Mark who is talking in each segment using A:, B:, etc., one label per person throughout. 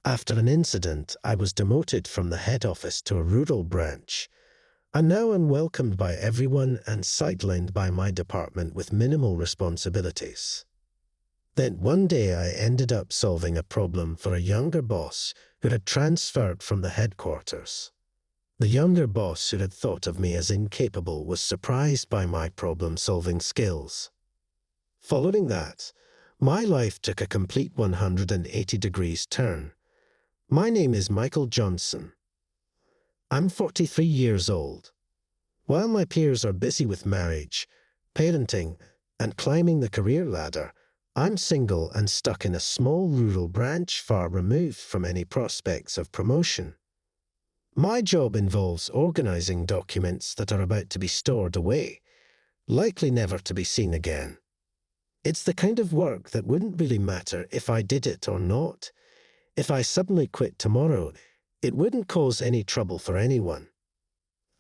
A: After an incident, I was demoted from the head office to a rural branch. I'm now unwelcomed by everyone and sidelined by my department with minimal responsibilities. Then one day I ended up solving a problem for a younger boss who had transferred from the headquarters. The younger boss who had thought of me as incapable was surprised by my problem-solving skills. Following that, my life took a complete 180 degrees turn. My name is Michael Johnson. I'm 43 years old. While my peers are busy with marriage, parenting, and climbing the career ladder, I'm single and stuck in a small rural branch far removed from any prospects of promotion. My job involves organizing documents that are about to be stored away, likely never to be seen again. It's the kind of work that wouldn't really matter if I did it or not. If I suddenly quit tomorrow, it wouldn't cause any trouble for anyone.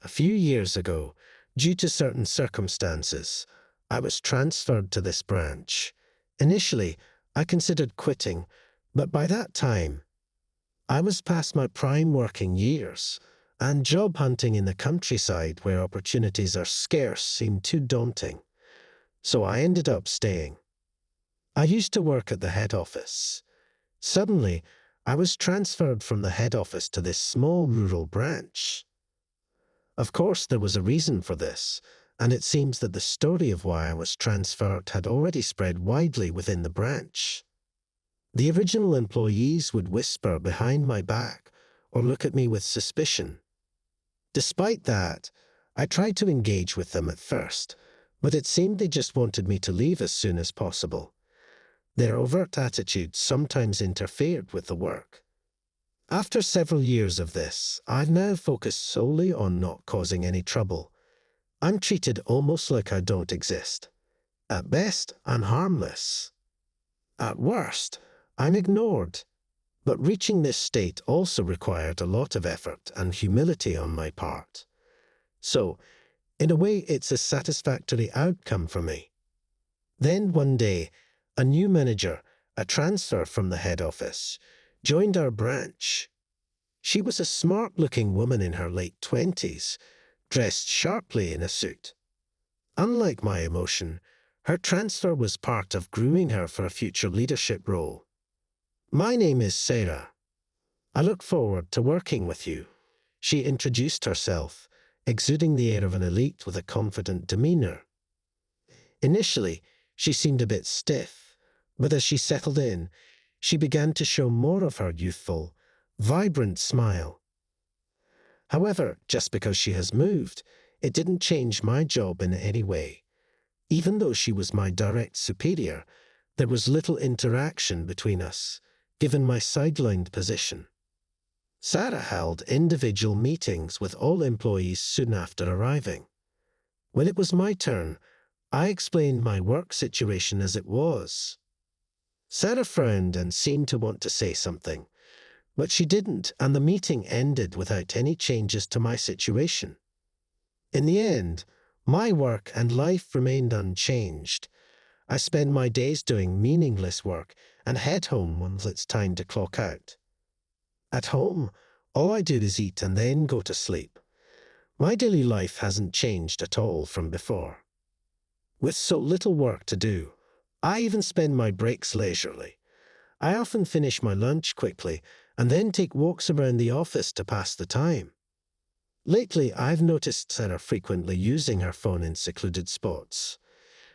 A: A few years ago, due to certain circumstances, I was transferred to this branch. Initially, I considered quitting, but by that time, I was past my prime working years, and job hunting in the countryside where opportunities are scarce seemed too daunting. So I ended up staying. I used to work at the head office. Suddenly, I was transferred from the head office to this small rural branch. Of course, there was a reason for this, and it seems that the story of why I was transferred had already spread widely within the branch. The original employees would whisper behind my back or look at me with suspicion. Despite that, I tried to engage with them at first, but it seemed they just wanted me to leave as soon as possible. Their overt attitudes sometimes interfered with the work. After several years of this, I've now focused solely on not causing any trouble. I'm treated almost like I don't exist. At best, I'm harmless. At worst, I'm ignored. But reaching this state also required a lot of effort and humility on my part. So, in a way, it's a satisfactory outcome for me. Then one day, a new manager, a transfer from the head office, joined our branch. She was a smart-looking woman in her late 20s, dressed sharply in a suit. Unlike my emotion, her transfer was part of grooming her for a future leadership role. My name is Sarah. I look forward to working with you. She introduced herself, exuding the air of an elite with a confident demeanor. Initially, she seemed a bit stiff, but as she settled in, she began to show more of her youthful, vibrant smile. However, just because she has moved, it didn't change my job in any way. Even though she was my direct superior, there was little interaction between us, given my sidelined position. Sarah held individual meetings with all employees soon after arriving. When it was my turn, I explained my work situation as it was. Sarah frowned and seemed to want to say something, but she didn't, and the meeting ended without any changes to my situation. In the end, my work and life remained unchanged. I spend my days doing meaningless work and head home once it's time to clock out. At home, all I do is eat and then go to sleep. My daily life hasn't changed at all from before. With so little work to do, I even spend my breaks leisurely. I often finish my lunch quickly and then take walks around the office to pass the time. Lately, I've noticed Sarah frequently using her phone in secluded spots.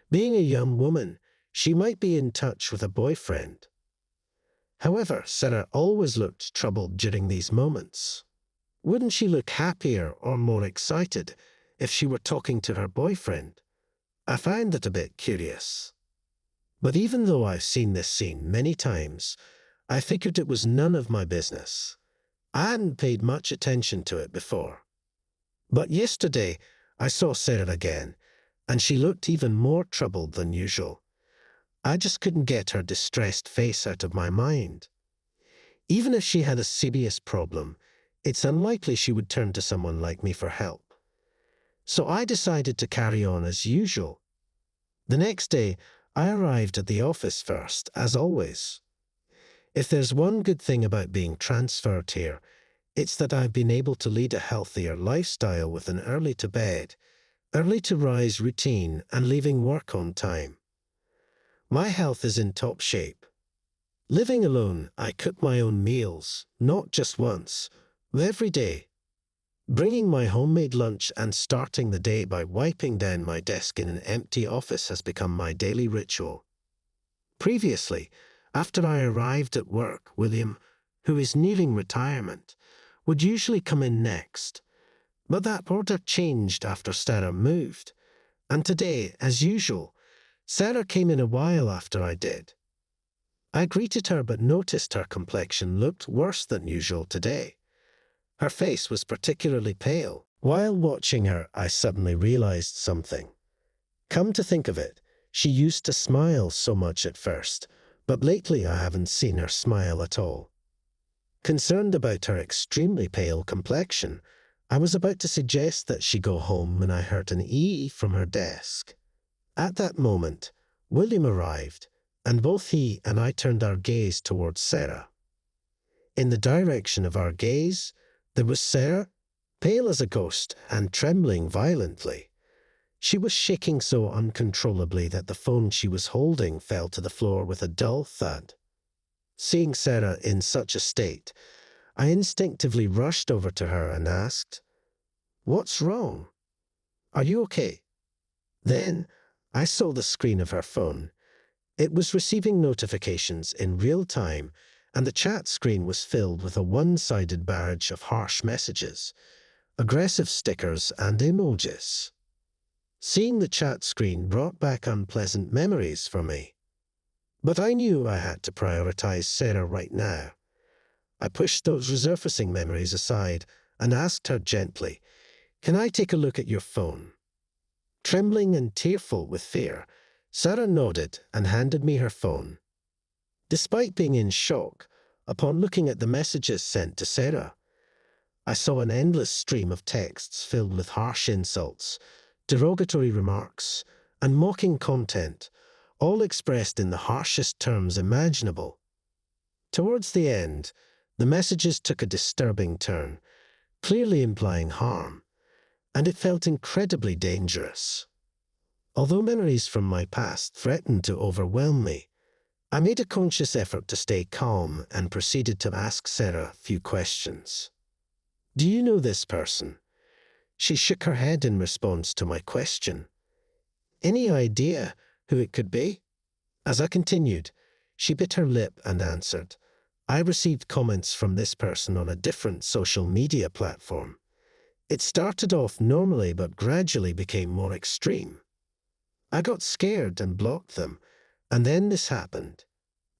A: Being a young woman, she might be in touch with a boyfriend. However, Sarah always looked troubled during these moments. Wouldn't she look happier or more excited if she were talking to her boyfriend? I found that a bit curious. But even though I've seen this scene many times, I figured it was none of my business. I hadn't paid much attention to it before. But yesterday, I saw Sarah again, and she looked even more troubled than usual. I just couldn't get her distressed face out of my mind. Even if she had a serious problem, it's unlikely she would turn to someone like me for help. So I decided to carry on as usual. The next day, I arrived at the office first, as always. If there's one good thing about being transferred here, it's that I've been able to lead a healthier lifestyle with an early to bed, early to rise routine and leaving work on time. My health is in top shape. Living alone, I cook my own meals, not just once, but every day. Bringing my homemade lunch and starting the day by wiping down my desk in an empty office has become my daily ritual. Previously, after I arrived at work, William, who is nearing retirement, would usually come in next. But that order changed after Sarah moved, and today, as usual, Sarah came in a while after I did. I greeted her but noticed her complexion looked worse than usual today. Her face was particularly pale. While watching her, I suddenly realized something. Come to think of it, she used to smile so much at first, but lately I haven't seen her smile at all. Concerned about her extremely pale complexion, I was about to suggest that she go home when I heard an "ee" from her desk. At that moment, William arrived, and both he and I turned our gaze towards Sarah. In the direction of our gaze, there was Sarah, pale as a ghost and trembling violently. She was shaking so uncontrollably that the phone she was holding fell to the floor with a dull thud. Seeing Sarah in such a state, I instinctively rushed over to her and asked, "What's wrong? Are you okay?" Then, I saw the screen of her phone. It was receiving notifications in real time, and the chat screen was filled with a one-sided barrage of harsh messages, aggressive stickers and emojis. Seeing the chat screen brought back unpleasant memories for me. But I knew I had to prioritize Sarah right now. I pushed those resurfacing memories aside and asked her gently, "Can I take a look at your phone?" Trembling and tearful with fear, Sarah nodded and handed me her phone. Despite being in shock, upon looking at the messages sent to Sarah, I saw an endless stream of texts filled with harsh insults, derogatory remarks, and mocking content, all expressed in the harshest terms imaginable. Towards the end, the messages took a disturbing turn, clearly implying harm, and it felt incredibly dangerous. Although memories from my past threatened to overwhelm me, I made a conscious effort to stay calm and proceeded to ask Sarah a few questions. "Do you know this person?" She shook her head in response to my question. "Any idea who it could be?" As I continued, she bit her lip and answered, "I received comments from this person on a different social media platform. It started off normally but gradually became more extreme. I got scared and blocked them, and then this happened.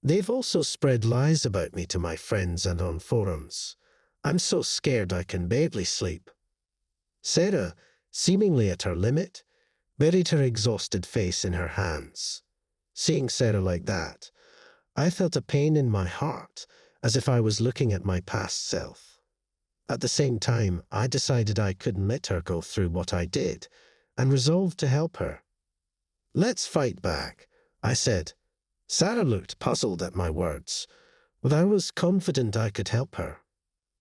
A: They've also spread lies about me to my friends and on forums. I'm so scared I can barely sleep." Sarah, seemingly at her limit, buried her exhausted face in her hands. Seeing Sarah like that, I felt a pain in my heart, as if I was looking at my past self. At the same time, I decided I couldn't let her go through what I did, and resolved to help her. "Let's fight back," I said. Sarah looked puzzled at my words, but I was confident I could help her.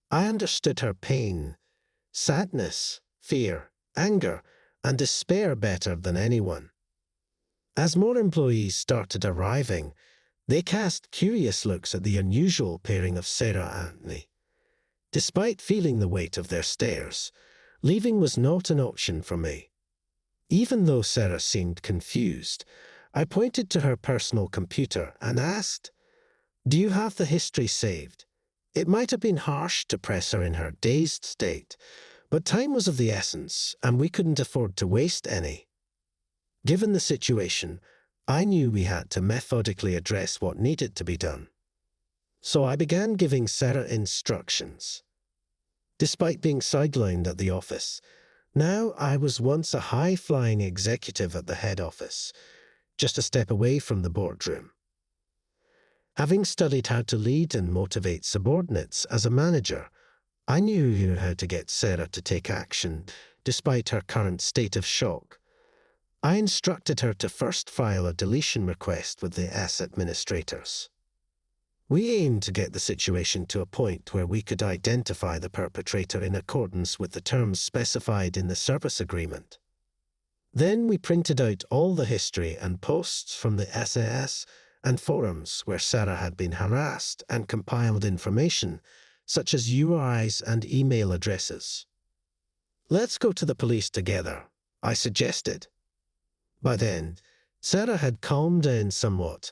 A: I understood her pain, sadness, fear, anger, and despair better than anyone. As more employees started arriving, they cast curious looks at the unusual pairing of Sarah and me. Despite feeling the weight of their stares, leaving was not an option for me. Even though Sarah seemed confused, I pointed to her personal computer and asked, "Do you have the history saved?" It might have been harsh to press her in her dazed state, but time was of the essence, and we couldn't afford to waste any. Given the situation, I knew we had to methodically address what needed to be done. So I began giving Sarah instructions. Despite being sidelined at the office, now I was once a high-flying executive at the head office, just a step away from the boardroom. Having studied how to lead and motivate subordinates as a manager, I knew how to get Sarah to take action, despite her current state of shock. I instructed her to first file a deletion request with the asset administrators. We aimed to get the situation to a point where we could identify the perpetrator in accordance with the terms specified in the service agreement. Then we printed out all the history and posts from the SAS and forums where Sarah had been harassed and compiled information, such as URIs and email addresses. "Let's go to the police together," I suggested. By then, Sarah had calmed down somewhat,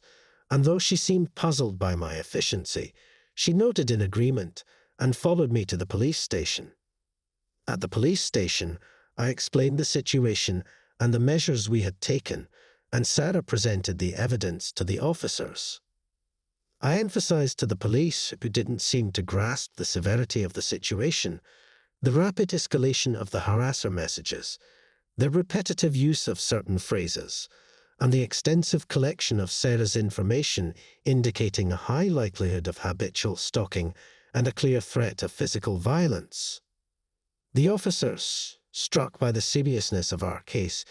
A: and though she seemed puzzled by my efficiency, she nodded in agreement and followed me to the police station. At the police station, I explained the situation and the measures we had taken, and Sarah presented the evidence to the officers. I emphasized to the police, who didn't seem to grasp the severity of the situation, the rapid escalation of the harasser messages, the repetitive use of certain phrases, and the extensive collection of Sarah's information indicating a high likelihood of habitual stalking and a clear threat of physical violence. The officers, struck by the seriousness of our case,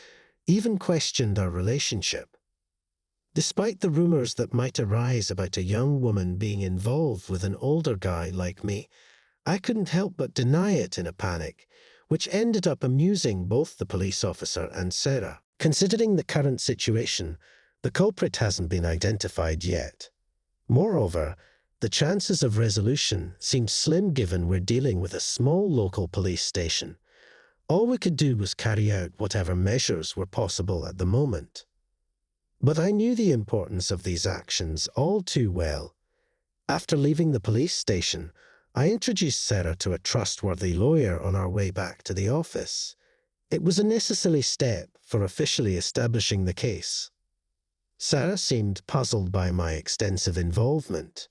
A: even questioned our relationship. Despite the rumors that might arise about a young woman being involved with an older guy like me, I couldn't help but deny it in a panic, which ended up amusing both the police officer and Sarah. Considering the current situation, the culprit hasn't been identified yet. Moreover, the chances of resolution seem slim given we're dealing with a small local police station. All we could do was carry out whatever measures were possible at the moment. But I knew the importance of these actions all too well. After leaving the police station, I introduced Sarah to a trustworthy lawyer on our way back to the office. It was a necessary step for officially establishing the case. Sarah seemed puzzled by my extensive involvement.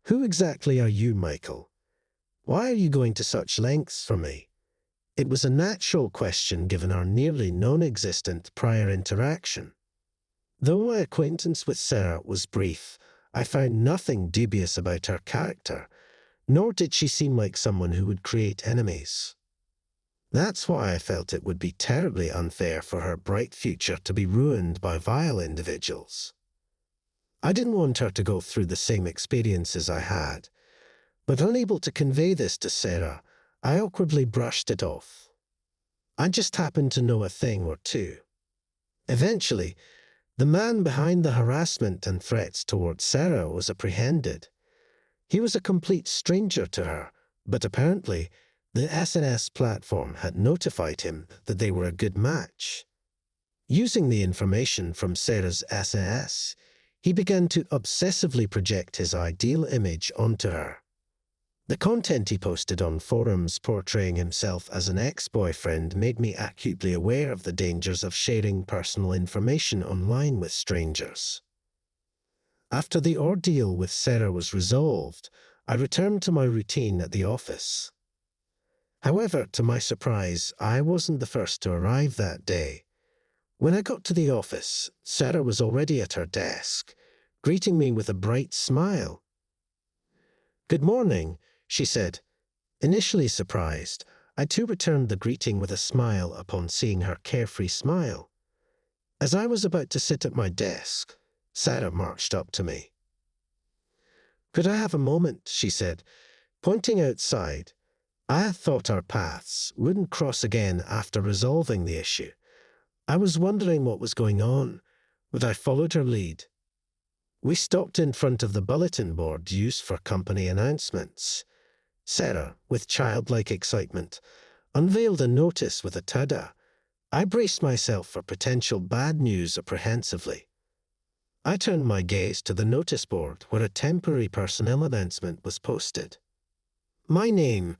A: "Who exactly are you, Michael? Why are you going to such lengths for me?" It was a natural question given our nearly non-existent prior interaction. Though my acquaintance with Sarah was brief, I found nothing dubious about her character, nor did she seem like someone who would create enemies. That's why I felt it would be terribly unfair for her bright future to be ruined by vile individuals. I didn't want her to go through the same experiences I had, but unable to convey this to Sarah, I awkwardly brushed it off. I just happened to know a thing or two. Eventually, the man behind the harassment and threats towards Sarah was apprehended. He was a complete stranger to her, but apparently the SNS platform had notified him that they were a good match. Using the information from Sarah's SNS, he began to obsessively project his ideal image onto her. The content he posted on forums portraying himself as an ex-boyfriend made me acutely aware of the dangers of sharing personal information online with strangers. After the ordeal with Sarah was resolved, I returned to my routine at the office. However, to my surprise, I wasn't the first to arrive that day. When I got to the office, Sarah was already at her desk, greeting me with a bright smile. "Good morning," she said. Initially surprised, I too returned the greeting with a smile upon seeing her carefree smile. As I was about to sit at my desk, Sarah marched up to me. "Could I have a moment?" she said, pointing outside. I had thought our paths wouldn't cross again after resolving the issue. I was wondering what was going on, but I followed her lead. We stopped in front of the bulletin board used for company announcements. Sarah, with childlike excitement, unveiled a notice with a tada. I braced myself for potential bad news apprehensively. I turned my gaze to the notice board where a temporary personnel announcement was posted. My name,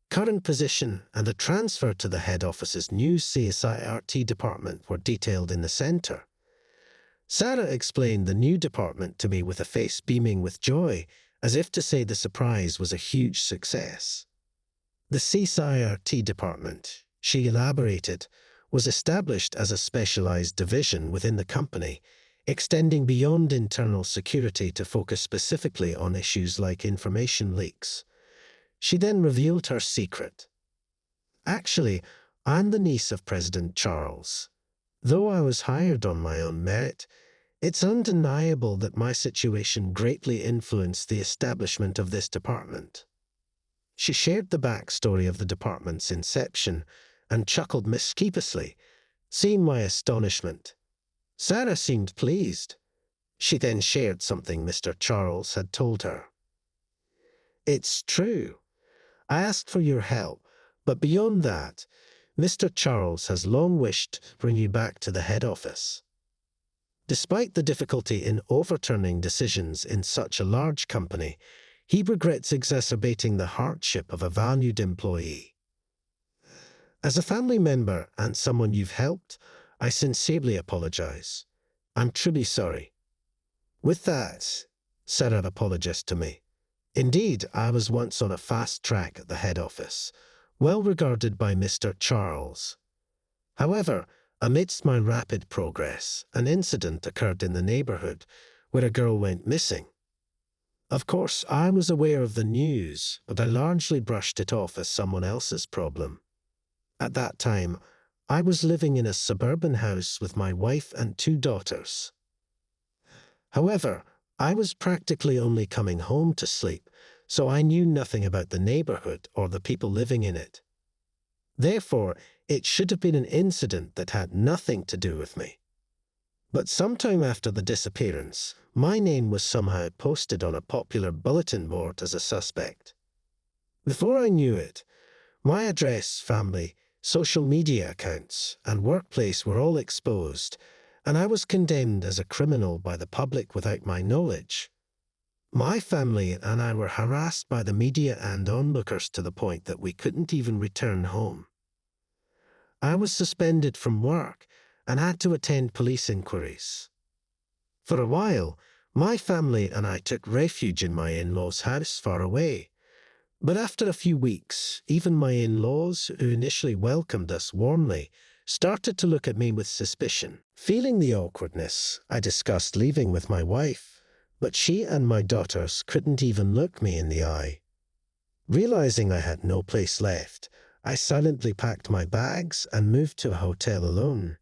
A: current position, and a transfer to the head office's new CSIRT department were detailed in the center. Sarah explained the new department to me with a face beaming with joy, as if to say the surprise was a huge success. The CSIRT department, she elaborated, was established as a specialized division within the company, extending beyond internal security to focus specifically on issues like information leaks. She then revealed her secret. "Actually, I'm the niece of President Charles. Though I was hired on my own merit, It's undeniable that my situation greatly influenced the establishment of this department. She shared the backstory of the department's inception and chuckled mischievously, seeing my astonishment. Sarah seemed pleased. She then shared something Mr. Charles had told her. It's true. I asked for your help, but beyond that, Mr. Charles has long wished to bring you back to the head office. Despite the difficulty in overturning decisions in such a large company, he regrets exacerbating the hardship of a valued employee. As a family member and someone you've helped, I sincerely apologize. I'm truly sorry. With that, Sarah apologized to me. Indeed, I was once on a fast track at the head office, well regarded by Mr. Charles. However, amidst my rapid progress, an incident occurred in the neighborhood where a girl went missing. Of course, I was aware of the news, but I largely brushed it off as someone else's problem. At that time, I was living in a suburban house with my wife and 2 daughters. However, I was practically only coming home to sleep, so I knew nothing about the neighborhood or the people living in it. Therefore, it should have been an incident that had nothing to do with me. But sometime after the disappearance, my name was somehow posted on a popular bulletin board as a suspect. Before I knew it, my address, family, social media accounts, and workplace were all exposed, and I was condemned as a criminal by the public without my knowledge. My family and I were harassed by the media and onlookers to the point that we couldn't even return home. I was suspended from work and had to attend police inquiries. For a while, my family and I took refuge in my in-laws' house far away. But after a few weeks, even my in-laws, who initially welcomed us warmly, started to look at me with suspicion. Feeling the awkwardness, I discussed leaving with my wife, but she and my daughters couldn't even look me in the eye. Realizing I had no place left, I silently packed my bags and moved to a hotel alone.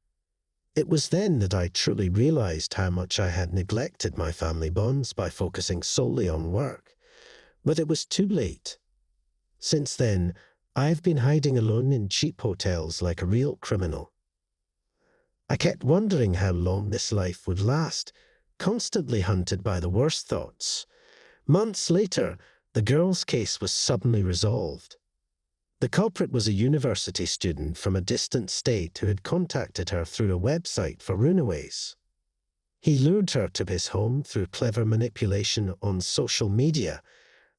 A: It was then that I truly realized how much I had neglected my family bonds by focusing solely on work. But it was too late. Since then, I've been hiding alone in cheap hotels like a real criminal. I kept wondering how long this life would last, constantly hunted by the worst thoughts. Months later, the girl's case was suddenly resolved. The culprit was a university student from a distant state who had contacted her through a website for runaways. He lured her to his home through clever manipulation on social media,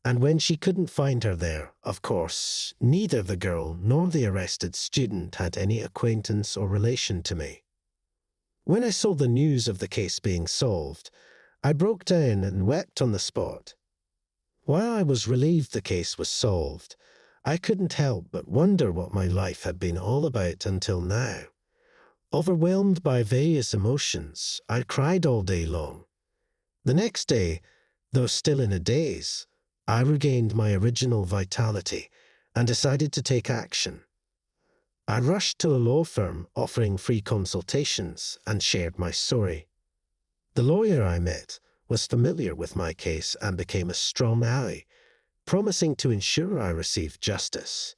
A: and when she couldn't find her there, of course, neither the girl nor the arrested student had any acquaintance or relation to me. When I saw the news of the case being solved, I broke down and wept on the spot. While I was relieved the case was solved, I couldn't help but wonder what my life had been all about until now. Overwhelmed by various emotions, I cried all day long. The next day, though still in a daze, I regained my original vitality and decided to take action. I rushed to a law firm offering free consultations and shared my story. The lawyer I met was familiar with my case and became a strong ally, promising to ensure I received justice.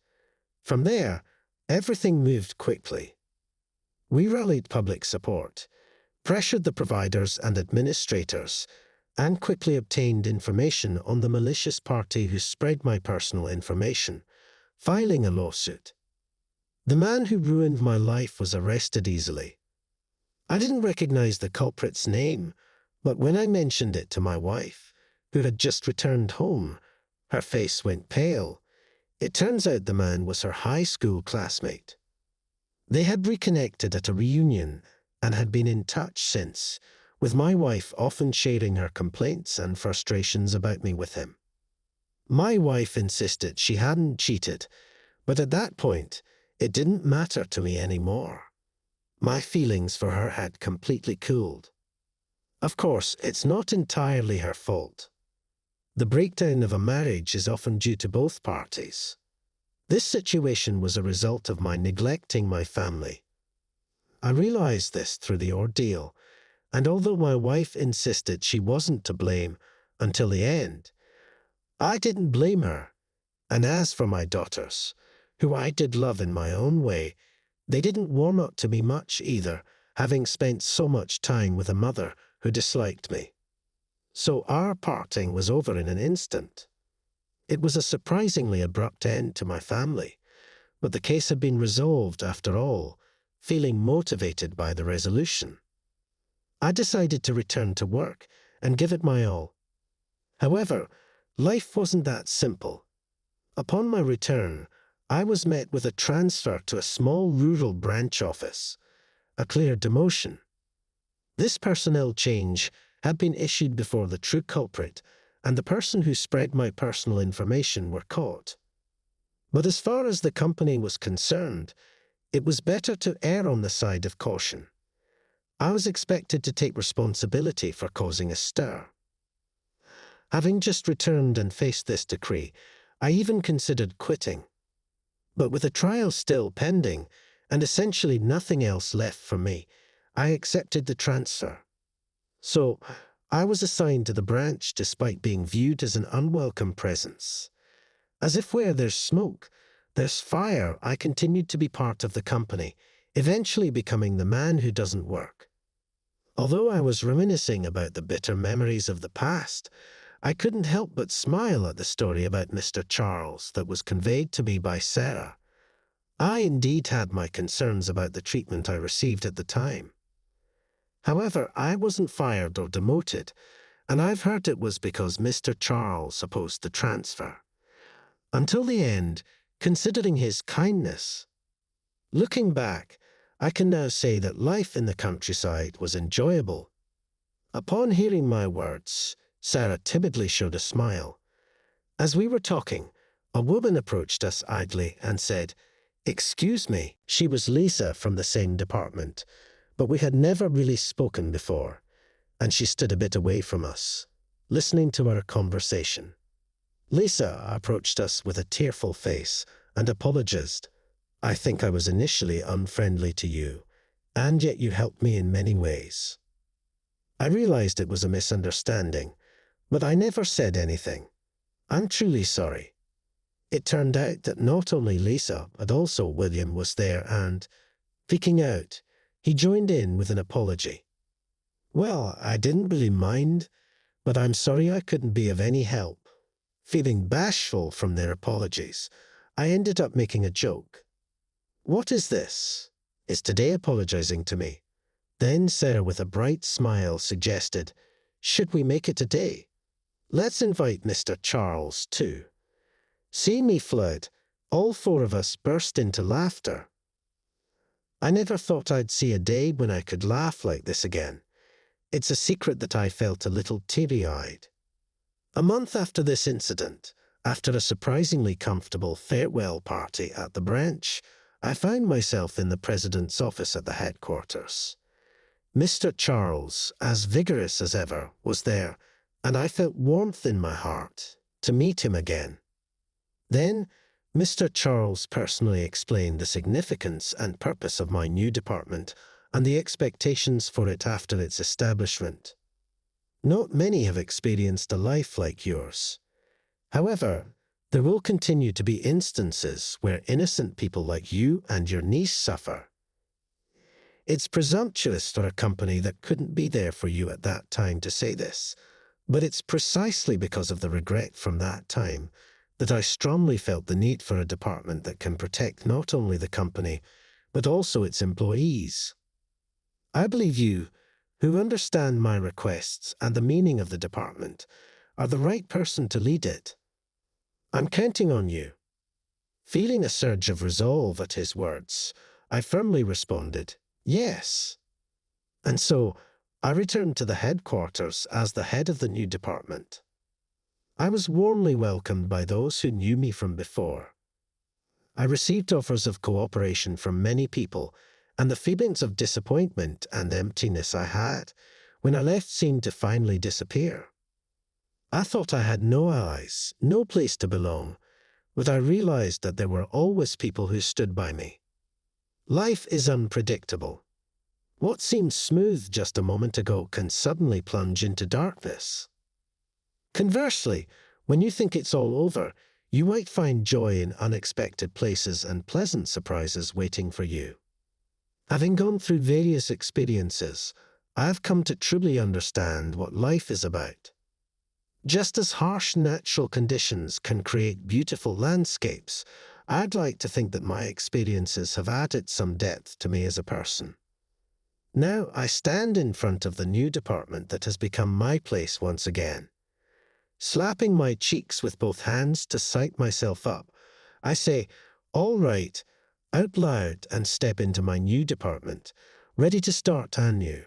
A: From there, everything moved quickly. We rallied public support, pressured the providers and administrators, and quickly obtained information on the malicious party who spread my personal information, filing a lawsuit. The man who ruined my life was arrested easily. I didn't recognize the culprit's name, but when I mentioned it to my wife, who had just returned home, her face went pale. It turns out the man was her high school classmate. They had reconnected at a reunion and had been in touch since, with my wife often sharing her complaints and frustrations about me with him. My wife insisted she hadn't cheated, but at that point, it didn't matter to me anymore. My feelings for her had completely cooled. Of course, it's not entirely her fault. The breakdown of a marriage is often due to both parties. This situation was a result of my neglecting my family. I realized this through the ordeal, and although my wife insisted she wasn't to blame until the end, I didn't blame her. And as for my daughters, who I did love in my own way, they didn't warm up to me much either, having spent so much time with a mother who disliked me. So our parting was over in an instant. It was a surprisingly abrupt end to my family, but the case had been resolved after all, feeling motivated by the resolution. I decided to return to work and give it my all. However, life wasn't that simple. Upon my return, I was met with a transfer to a small rural branch office, a clear demotion. This personnel change had been issued before the true culprit and the person who spread my personal information were caught. But as far as the company was concerned, it was better to err on the side of caution. I was expected to take responsibility for causing a stir. Having just returned and faced this decree, I even considered quitting. But with a trial still pending, and essentially nothing else left for me, I accepted the transfer. So, I was assigned to the branch despite being viewed as an unwelcome presence. As if where there's smoke, there's fire, I continued to be part of the company, eventually becoming the man who doesn't work. Although I was reminiscing about the bitter memories of the past, I couldn't help but smile at the story about Mr. Charles that was conveyed to me by Sarah. I indeed had my concerns about the treatment I received at the time. However, I wasn't fired or demoted, and I've heard it was because Mr. Charles opposed the transfer. Until the end, considering his kindness. Looking back, I can now say that life in the countryside was enjoyable. Upon hearing my words, Sarah timidly showed a smile. As we were talking, a woman approached us idly and said, "Excuse me." She was Lisa from the same department, but we had never really spoken before, and she stood a bit away from us, listening to our conversation. Lisa approached us with a tearful face and apologized. "I think I was initially unfriendly to you, and yet you helped me in many ways." I realized it was a misunderstanding, but I never said anything. "I'm truly sorry." It turned out that not only Lisa, but also William was there and, speaking out, he joined in with an apology. "Well, I didn't really mind, but I'm sorry I couldn't be of any help." Feeling bashful from their apologies, I ended up making a joke. "What is this? Is today apologizing to me?" Then Sarah, with a bright smile, suggested, "Should we make it today? Let's invite Mr. Charles, too." Seeing me flood, all four of us burst into laughter. I never thought I'd see a day when I could laugh like this again. It's a secret that I felt a little teary-eyed. A month after this incident, after a surprisingly comfortable farewell party at the branch, I found myself in the president's office at the headquarters. Mr. Charles, as vigorous as ever, was there, and I felt warmth in my heart to meet him again. Then, Mr. Charles personally explained the significance and purpose of my new department and the expectations for it after its establishment. Not many have experienced a life like yours. However, there will continue to be instances where innocent people like you and your niece suffer. It's presumptuous for a company that couldn't be there for you at that time to say this, but it's precisely because of the regret from that time that I strongly felt the need for a department that can protect not only the company, but also its employees. I believe you, who understand my requests and the meaning of the department, are the right person to lead it. I'm counting on you." Feeling a surge of resolve at his words, I firmly responded, "Yes." And so, I returned to the headquarters as the head of the new department. I was warmly welcomed by those who knew me from before. I received offers of cooperation from many people, and the feelings of disappointment and emptiness I had when I left seemed to finally disappear. I thought I had no allies, no place to belong, but I realized that there were always people who stood by me. Life is unpredictable. What seemed smooth just a moment ago can suddenly plunge into darkness. Conversely, when you think it's all over, you might find joy in unexpected places and pleasant surprises waiting for you. Having gone through various experiences, I've come to truly understand what life is about. Just as harsh natural conditions can create beautiful landscapes, I'd like to think that my experiences have added some depth to me as a person. Now I stand in front of the new department that has become my place once again. Slapping my cheeks with both hands to psych myself up, I say, "All right," out loud and step into my new department, ready to start anew.